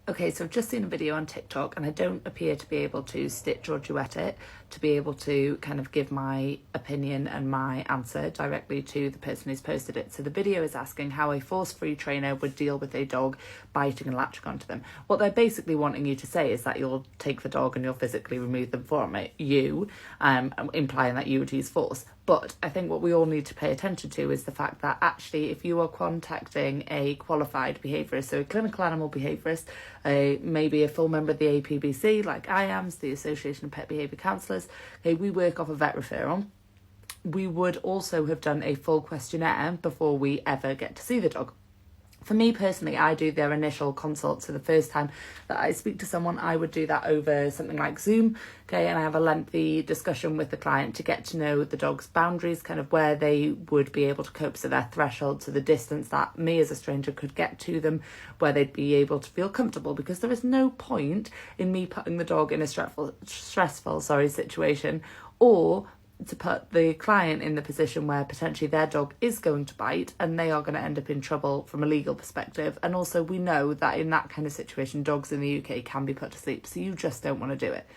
Okay, so I've just seen a video on TikTok and I don't appear to be able to stitch or duet it to be able to kind of give my opinion and my answer directly to the person who's posted it. So the video is asking how a force-free trainer would deal with a dog biting and latching onto them. What they're basically wanting you to say is that you'll take the dog and you'll physically remove them from it, implying that you would use force. But I think what we all need to pay attention to is the fact that actually if you are contacting a qualified behaviourist, so a clinical animal behaviourist, maybe a full member of the APBC like I am, the Association of Pet Behaviour Counsellors, okay, we work off a vet referral. We would also have done a full questionnaire before we ever get to see the dog. For me personally, I do their initial consult. So the first time that I speak to someone, I would do that over something like Zoom, okay, and I have a lengthy discussion with the client to get to know the dog's boundaries, kind of where they would be able to cope, so their threshold, so the distance that me as a stranger could get to them, where they'd be able to feel comfortable, because there is no point in me putting the dog in a stressful situation, or to put the client in the position where potentially their dog is going to bite and they are going to end up in trouble from a legal perspective. And also we know that in that kind of situation, dogs in the UK can be put to sleep, so you just don't want to do it.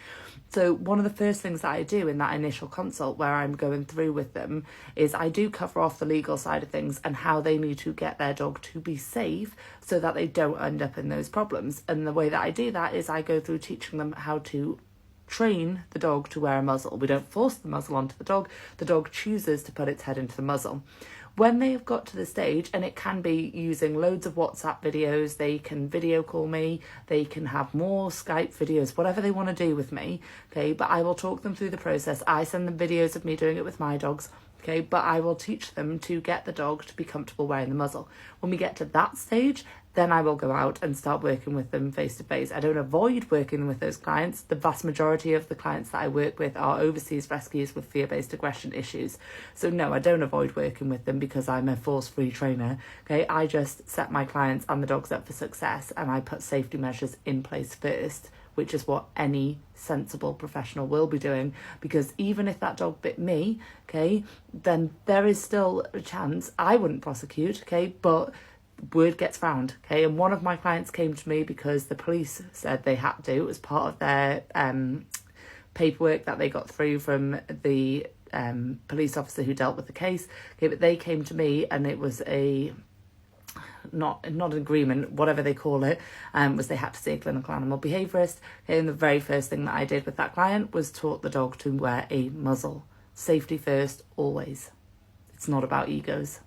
So one of the first things that I do in that initial consult where I'm going through with them is I do cover off the legal side of things and how they need to get their dog to be safe so that they don't end up in those problems. And the way that I do that is I go through teaching them how to train the dog to wear a muzzle. We don't force the muzzle onto the dog chooses to put its head into the muzzle. When they have got to the stage, and it can be using loads of WhatsApp videos, they can video call me, they can have more Skype videos, whatever they want to do with me, okay, but I will talk them through the process. I send them videos of me doing it with my dogs, okay, but I will teach them to get the dog to be comfortable wearing the muzzle. When we get to that stage, then I will go out and start working with them face to face. I don't avoid working with those clients. The vast majority of the clients that I work with are overseas rescues with fear-based aggression issues. So no, I don't avoid working with them because I'm a force-free trainer. Okay, I just set my clients and the dogs up for success, and I put safety measures in place first, which is what any sensible professional will be doing, because even if that dog bit me, okay, then there is still a chance I wouldn't prosecute, okay, but word gets round, okay. And one of my clients came to me because the police said they had to. It was part of their paperwork that they got through from the police officer who dealt with the case, okay, but they came to me and it was a not an agreement, whatever they call it, was they had to see a clinical animal behaviourist, okay, and the very first thing that I did with that client was taught the dog to wear a muzzle. Safety first, always. It's not about egos.